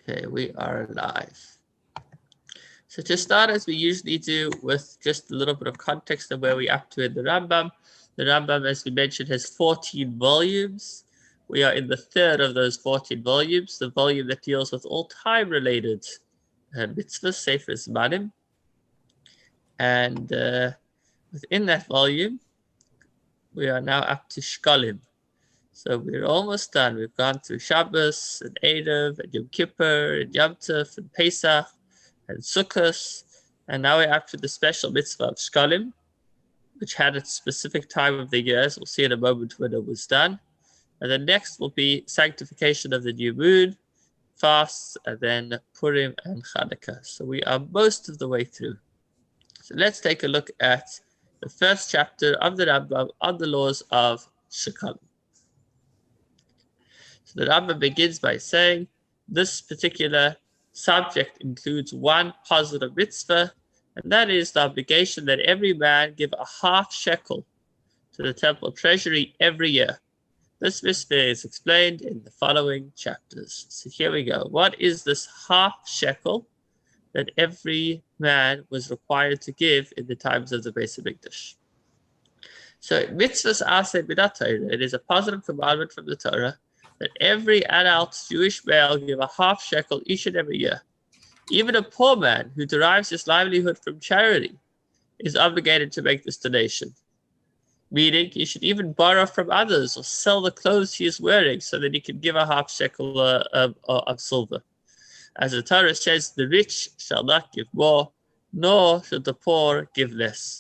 Okay, we are live. So to start, as we usually do, with just a little bit of context of where we're up to in the Rambam. The Rambam, as we mentioned, has 14 volumes. We are in the third of those 14 volumes, the volume that deals with all time-related mitzvahs, Sefer Zmanim. And within that volume, we are now up to Shkalim. So we're almost done. We've gone through Shabbos and Erev and Yom Kippur and Yom Tov and Pesach and Sukkot, and now we're up to the special mitzvah of Shkalim, which had its specific time of the year, as we'll see in a moment when it was done. And then next will be sanctification of the new moon, fasts, and then Purim and Chanukah. So we are most of the way through. So let's take a look at the first chapter of the Rambam on the laws of Shkalim. So the Rambam begins by saying this particular subject includes one positive mitzvah, and that is the obligation that every man give a half shekel to the temple treasury every year. This mitzvah is explained in the following chapters. So here we go. What is this half shekel that every man was required to give in the times of the Beis Hamikdash? So mitzvahs aseh b'dat Torah. It is a positive commandment from the Torah that every adult Jewish male give a half shekel each and every year. Even a poor man who derives his livelihood from charity is obligated to make this donation, meaning he should even borrow from others or sell the clothes he is wearing so that he can give a half shekel of silver. As the Torah says, the rich shall not give more, nor should the poor give less.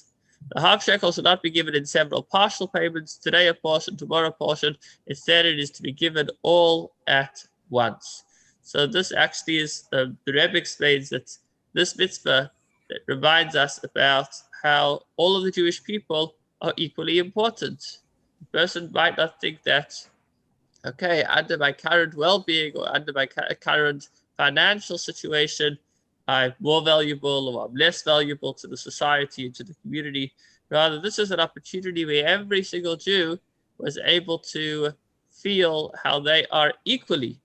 The half shekel should not be given in several partial payments, today a portion, tomorrow a portion. Instead, it is to be given all at once. So this actually is, the Rebbe explains that this mitzvah that reminds us about how all of the Jewish people are equally important. The person might not think that, okay, under my current well-being or under my current financial situation, I'm more valuable or I'm less valuable to the society and to the community. Rather, this is an opportunity where every single Jew was able to feel how they are equally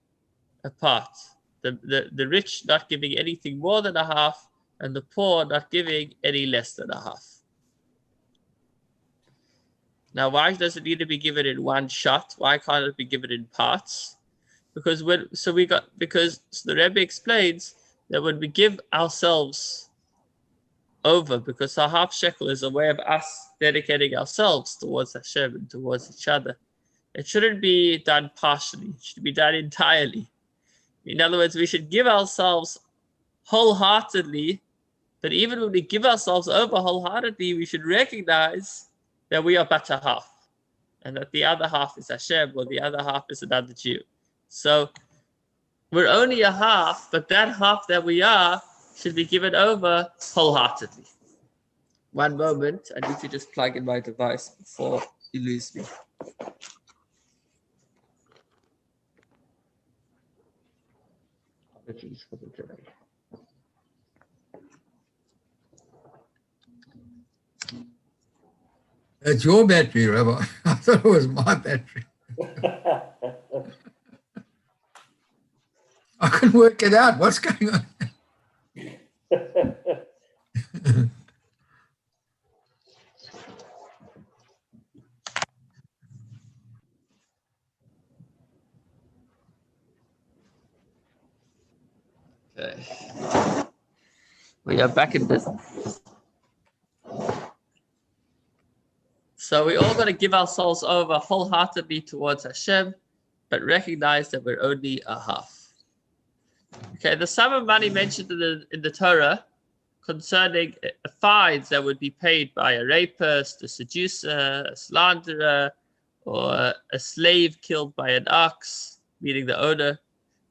a part. The rich not giving anything more than a half, and the poor not giving any less than a half. Now, why does it need to be given in one shot? Why can't it be given in parts? Because the Rebbe explains that when we give ourselves over, because our half shekel is a way of us dedicating ourselves towards Hashem and towards each other, it shouldn't be done partially. It should be done entirely. In other words, we should give ourselves wholeheartedly, but even when we give ourselves over wholeheartedly, we should recognize that we are but a half, and that the other half is Hashem, or the other half is another Jew. So we're only a half, but that half that we are should be given over wholeheartedly. One moment, I need to just plug in my device before you lose me. Apologies for the delay. That's your battery, Rabbi. I thought it was my battery. I couldn't work it out. What's going on? Okay. We are back in business. So we all got to give ourselves over wholeheartedly towards Hashem, but recognize that we're only a half. Okay, the sum of money mentioned in the Torah concerning fines that would be paid by a rapist, a seducer, a slanderer, or a slave killed by an ox, meaning the owner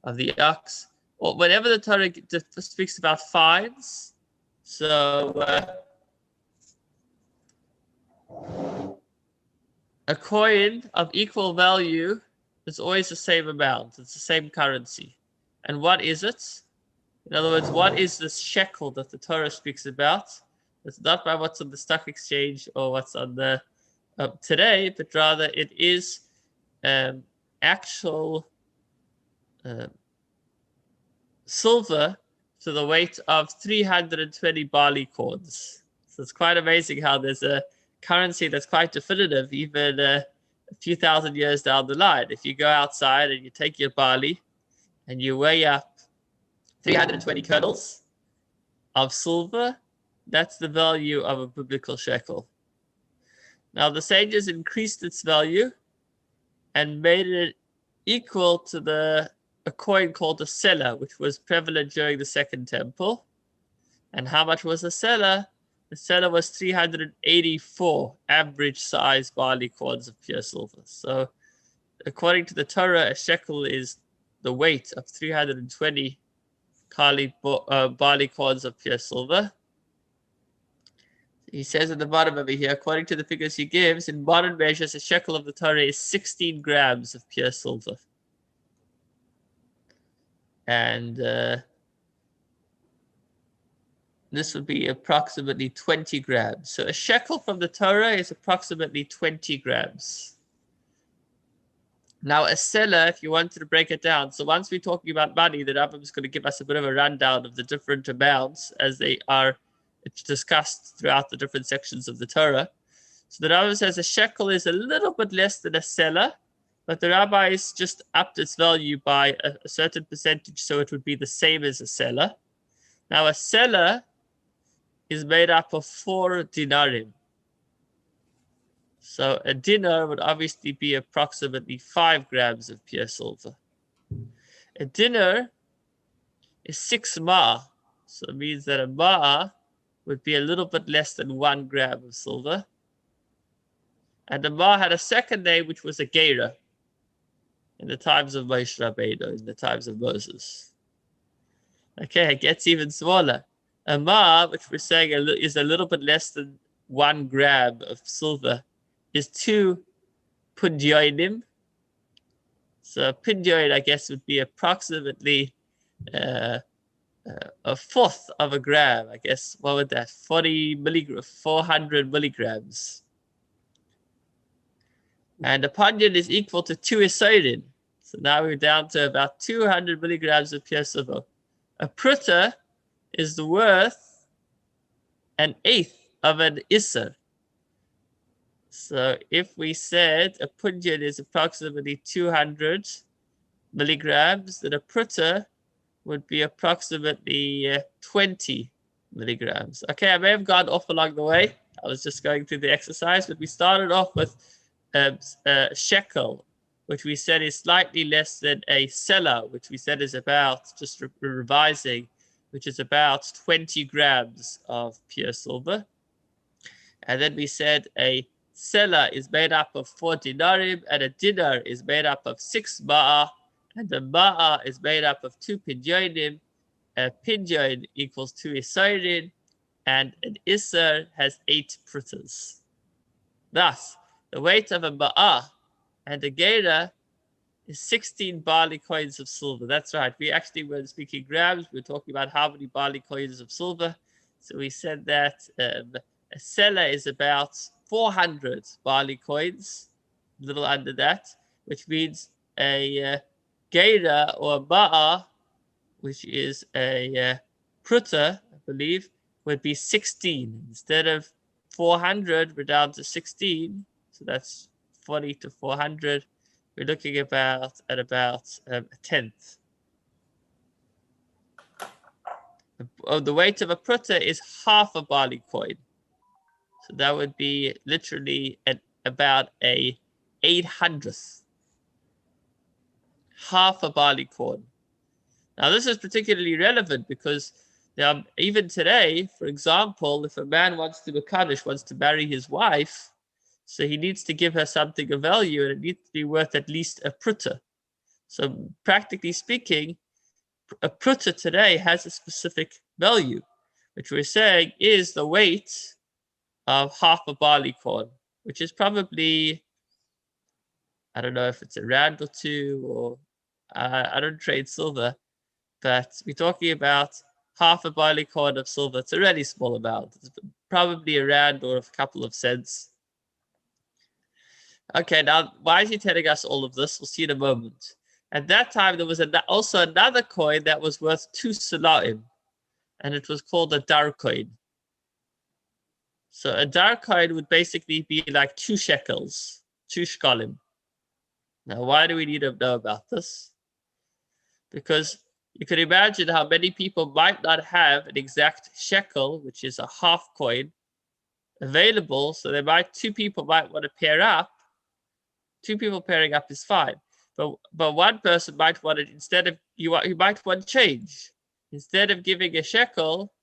of the ox, or whenever the Torah speaks about fines. So a coin of equal value is always the same amount. It's the same currency. And what is it? In other words, what is this shekel that the Torah speaks about? It's not by what's on the stock exchange or what's on the today, but rather it is actual silver to the weight of 320 barley corns. So it's quite amazing how there's a currency that's quite definitive, even a few thousand years down the line. If you go outside and you take your barley and you weigh up 320 kernels of silver, that's the value of a biblical shekel. Now the sages increased its value and made it equal to a coin called a seller, which was prevalent during the Second Temple. And how much was a seller? The seller was 384 average size barley corns of pure silver. So according to the Torah, a shekel is the weight of 320 barley corns of pure silver. He says at the bottom over here, according to the figures he gives, in modern measures, a shekel of the Torah is 16 grams of pure silver. And this would be approximately 20 grams. So a shekel from the Torah is approximately 20 grams. Now, a seller, if you wanted to break it down, so once we're talking about money, the Rambam is going to give us a bit of a rundown of the different amounts as they are discussed throughout the different sections of the Torah. So the Rambam says a shekel is a little bit less than a seller, but the rabbis just upped its value by a certain percentage, so it would be the same as a seller. Now, a seller is made up of 4 dinarim. So a dinar would obviously be approximately 5 grams of pure silver. A dinar is 6 ma'ah, so it means that a ma'ah would be a little bit less than 1 gram of silver. And the ma'ah had a second name, which was a geira, in the times of Moshe Rabbeinu, in the times of Moses. Okay, it gets even smaller. A ma'ah, which we're saying is a little bit less than 1 gram of silver, is 2 pidyonim. So a pidyon, I guess, would be approximately a fourth of a gram. I guess, what would that? 400 milligrams. And a pidyon is equal to 2 isodin. So now we're down to about 200 milligrams of pure silver. A pruta is worth 1/8 of an isser. So if we said a pidyon is approximately 200 milligrams, then a pruta would be approximately 20 milligrams. Okay, I may have gone off along the way. I was just going through the exercise, but we started off with a shekel, which we said is slightly less than a seller, which we said is about, just revising, which is about 20 grams of pure silver. And then we said a seller is made up of 4 dinarim, and a dinar is made up of 6 ma'ah, and the ma'ah is made up of 2 pidyonim. A pidyon equals 2 isodin, and an isser has 8 prutas. Thus, the weight of a ma'ah and a geira is 16 barley coins of silver. That's right. We actually were speaking grams. We're talking about how many barley coins of silver. So we said that a seller is about 400 barley coins, a little under that, which means a geira or a ma'ah, which is a pruta, I believe, would be 16. Instead of 400, we're down to 16. So that's 40 to 400. We're looking at about a tenth. The weight of a pruta is half a barley coin. So that would be literally about a 800th. Half a barley corn. Now this is particularly relevant because even today, for example, if a man wants to marry his wife, so he needs to give her something of value, and it needs to be worth at least a pruta. So practically speaking, a pruta today has a specific value, which we're saying is the weight of half a barley corn, which is probably, I don't know if it's a rand or two, or I don't trade silver, but we're talking about half a barley corn of silver. It's a really small amount. It's probably a rand or a couple of cents. Okay, now why is he telling us all of this? We'll see in a moment. At that time, there was also another coin that was worth 2 salaim, and it was called a dar coin. So a dar coin would basically be like 2 shekels, 2 shkalim. Now, why do we need to know about this? Because you can imagine how many people might not have an exact shekel, which is a half coin, available. So 2 people might want to pair up. 2 people pairing up is fine. But one person might want it instead of, you might want change. Instead of giving a shekel,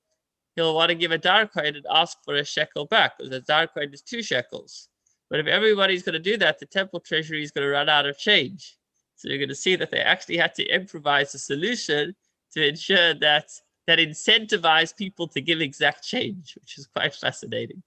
he'll want to give a dar coin and ask for a shekel back, because a dar coin is 2 shekels. But if everybody's going to do that, the temple treasury is going to run out of change. So you're going to see that they actually had to improvise a solution to ensure that incentivize people to give exact change, which is quite fascinating.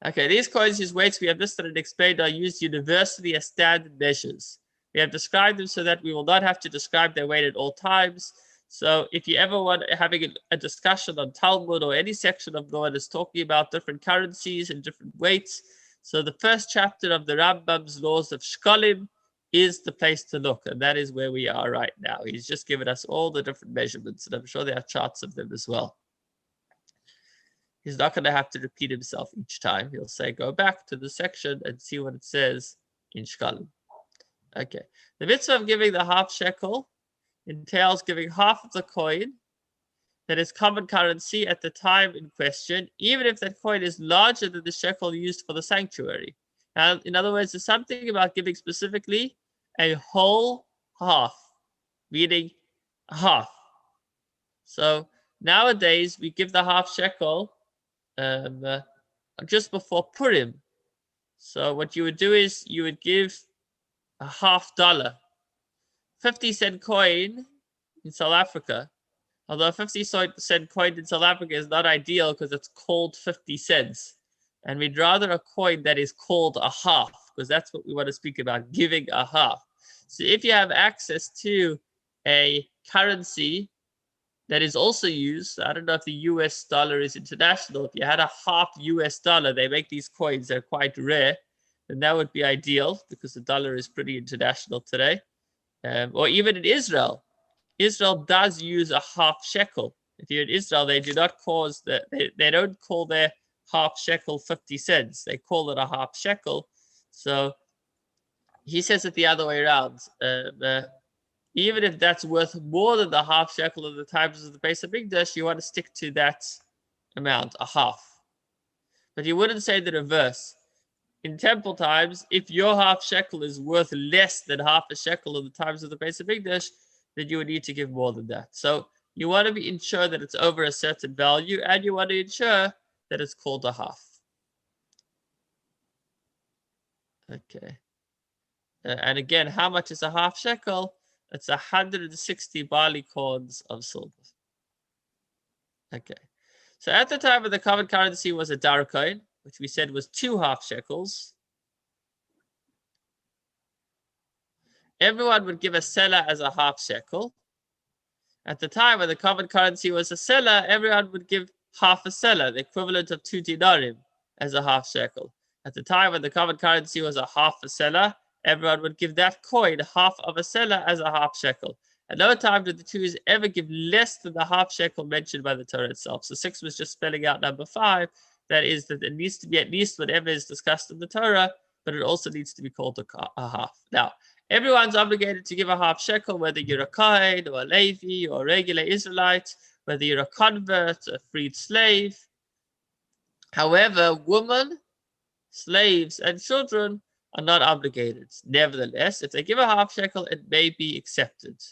Okay, these coins whose weights we have listed and explained are used universally as standard measures. We have described them so that we will not have to describe their weight at all times. So if you ever want having a discussion on Talmud or any section of law that is talking about different currencies and different weights, so the first chapter of the Rambam's laws of Shkalim is the place to look, and that is where we are right now. He's just given us all the different measurements, and I'm sure there are charts of them as well. He's not going to have to repeat himself each time. He'll say, go back to the section and see what it says in Shkalim. Okay. The mitzvah of giving the half shekel entails giving half of the coin that is common currency at the time in question, even if that coin is larger than the shekel used for the sanctuary. And in other words, there's something about giving specifically a whole half, meaning a half. So nowadays we give the half shekel just before Purim. So what you would do is you would give a $50, 50-cent coin in South Africa. Although a 50-cent coin in South Africa is not ideal because it's called 50 cents. And we'd rather a coin that is called a half, because that's what we want to speak about, giving a half. So if you have access to a currency that is also used, I don't know if the US dollar is international. If you had a half US dollar, they make these coins, they're quite rare, then that would be ideal because the dollar is pretty international today. Or even in Israel. Israel does use a half shekel. If you're in Israel, they do not they don't call their half shekel 50 cents. They call it a half shekel. So he says it the other way around. Even if that's worth more than the half shekel of the times of the Beis Hamikdash, you want to stick to that amount, a half. But you wouldn't say the reverse. In temple times, if your half shekel is worth less than half a shekel of the times of the Beis Hamikdash, then you would need to give more than that. So you want to ensure that it's over a certain value, and you want to ensure that it's called a half. Okay. And again, how much is a half shekel? It's 160 barley corns of silver. Okay. So at the time of the common currency was a dar coin, which we said was 2 half shekels. Everyone would give a selah as a half shekel. At the time when the common currency was a selah, everyone would give half a selah, the equivalent of 2 dinarim, as a half shekel. At the time when the common currency was a half a selah, everyone would give that coin half of a selah as a half shekel. At no time did the Jews ever give less than the half shekel mentioned by the Torah itself. So 6 was just spelling out number 5. That is that it needs to be at least whatever is discussed in the Torah, but it also needs to be called a half. Now, everyone's obligated to give a half shekel, whether you're a Kohen or a Levi or a regular Israelite, whether you're a convert, a freed slave. However, women, slaves, and children are not obligated. Nevertheless, if they give a half shekel, it may be accepted.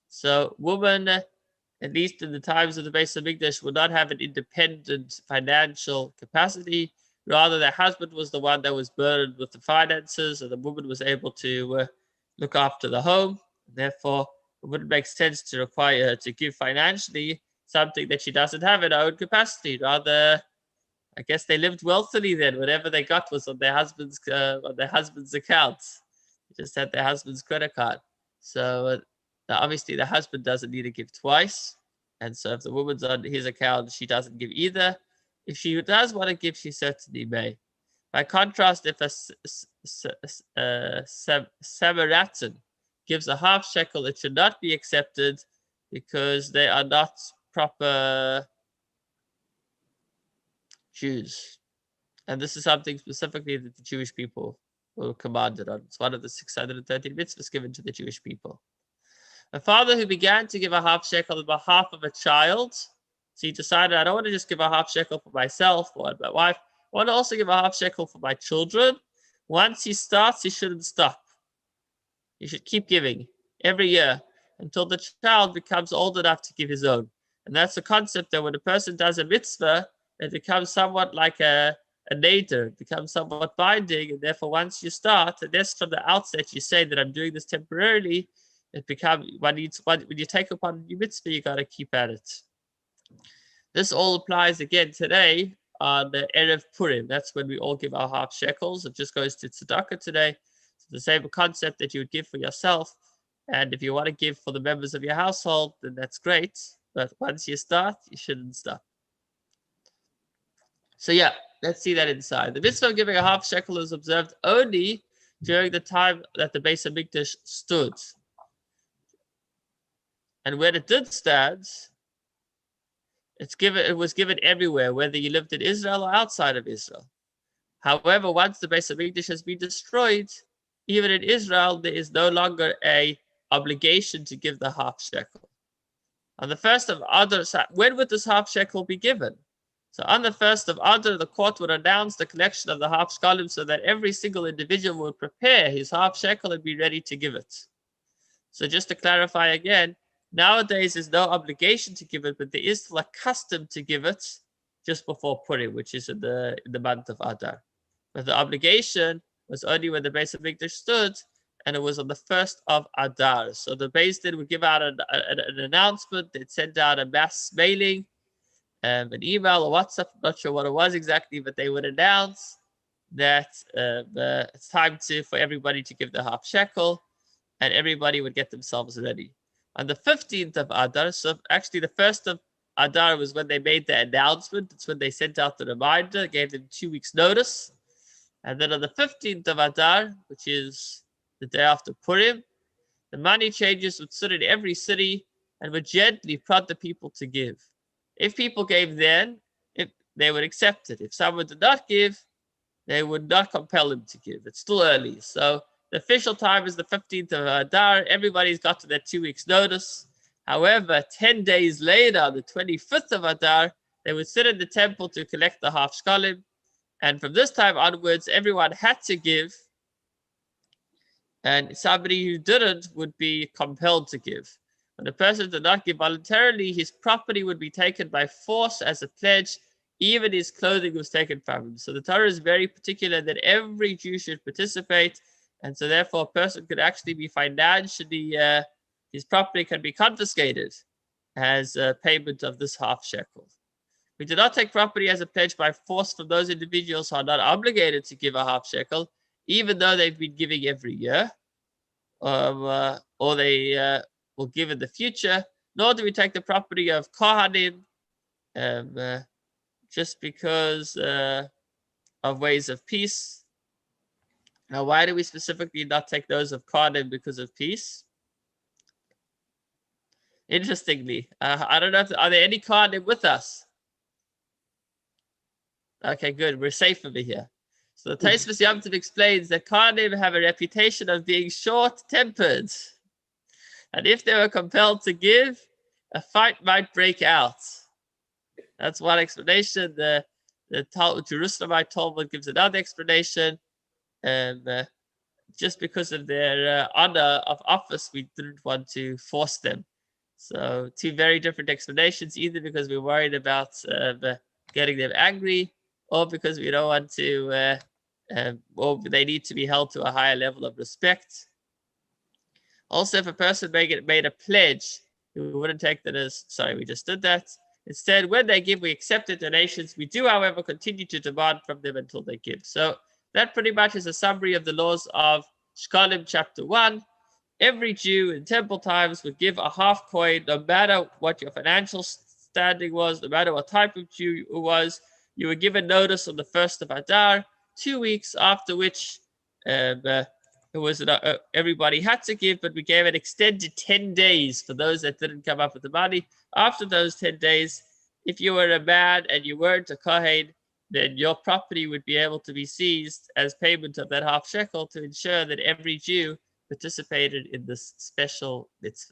So women, at least in the times of the Beis Hamikdash, would not have an independent financial capacity. Rather, their husband was the one that was burdened with the finances, and the woman was able to look after the home. Therefore, it wouldn't make sense to require her to give financially something that she doesn't have in her own capacity. Rather, I guess they lived wealthily then. Whatever they got was on their husband's accounts. They just had their husband's credit card. So now obviously the husband doesn't need to give twice. And so if the woman's on his account, she doesn't give either. If she does want to give, she certainly may. By contrast, if a Samaritan gives a half shekel, it should not be accepted because they are not proper Jews. And this is something specifically that the Jewish people were commanded on. It's one of the 613 mitzvahs given to the Jewish people. A father who began to give a half shekel on behalf of a child, so he decided, I don't want to just give a half shekel for myself or my wife, I want to also give a half shekel for my children. Once he starts, he shouldn't stop. He should keep giving every year until the child becomes old enough to give his own. And that's the concept that when a person does a mitzvah, it becomes somewhat like a nader, it becomes somewhat binding, and therefore once you start, and this from the outset you say that I'm doing this temporarily, it becomes when you take upon a new mitzvah, you got to keep at it. This all applies again today on the Erev Purim. That's when we all give our half shekels. It just goes to tzedakah today. It's the same concept that you would give for yourself. And if you want to give for the members of your household, then that's great. But once you start, you shouldn't stop. So yeah, let's see that inside. The mitzvah of giving a half shekel is observed only during the time that the Beis Hamikdash stood. And when it did stand, it was given everywhere, whether you lived in Israel or outside of Israel. However, once the Beis Hamikdash has been destroyed, even in Israel, there is no longer an obligation to give the half shekel. On the 1st of Adar, when would this half shekel be given? So on the 1st of Adar, the court would announce the collection of the half shkalim so that every single individual would prepare his half shekel and be ready to give it. So just to clarify again, nowadays there's no obligation to give it, but there is still a custom to give it just before Purim, which is in the month of Adar. But the obligation was only when the Beis Hamikdash stood, and it was on the 1st of Adar. So the Beis Din would give out an announcement. They'd send out a mass mailing, an email or WhatsApp. I'm not sure what it was exactly, but they would announce that it's time for everybody to give the half shekel, and everybody would get themselves ready. On the 15th of Adar, so actually the 1st of Adar was when they made the announcement. It's when they sent out the reminder, gave them 2 weeks notice. And then on the 15th of Adar, which is the day after Purim, the money changers would sit in every city and would gently prod the people to give. If people gave then, they would accept it. If someone did not give, they would not compel him to give. It's still early. So the official time is the 15th of Adar. Everybody's got to their 2 weeks notice. However, 10 days later, the 25th of Adar, they would sit in the temple to collect the half shkalim. And from this time onwards, everyone had to give. And somebody who didn't would be compelled to give. When a person did not give voluntarily, his property would be taken by force as a pledge. Even his clothing was taken from him. So the Torah is very particular that every Jew should participate. And so therefore, a person could actually be financially, his property can be confiscated as a payment of this half shekel. We do not take property as a pledge by force from those individuals who are not obligated to give a half shekel, even though they've been giving every year, or they will give in the future. Nor do we take the property of Kohanim just because of ways of peace. Now, why do we specifically not take those of Kohanim because of peace? Interestingly, I don't know, are there any Kohanim with us? Okay, good. We're safe over here. So the Tosfos Yom Tov explains that Kohanim have a reputation of being short-tempered. And if they were compelled to give, a fight might break out. That's one explanation. The Jerusalemite Talmud gives another explanation. Just because of their honor of office, we didn't want to force them. So two very different explanations, either because we're worried about getting them angry, or because we don't want to, or they need to be held to a higher level of respect. Also, if a person made a pledge, we wouldn't take that as, sorry, we just did that. Instead, when they give, we accept the donations. We do, however, continue to demand from them until they give. So that pretty much is a summary of the laws of Shkalim chapter 1. Every Jew in temple times would give a half coin, no matter what your financial standing was, no matter what type of Jew it was. You were given notice on the 1st of Adar, 2 weeks after which it was everybody had to give, but we gave an extended 10 days for those that didn't come up with the money. After those 10 days, if you were a man and you weren't a kohen, then your property would be able to be seized as payment of that half shekel to ensure that every Jew participated in this special mitzvah.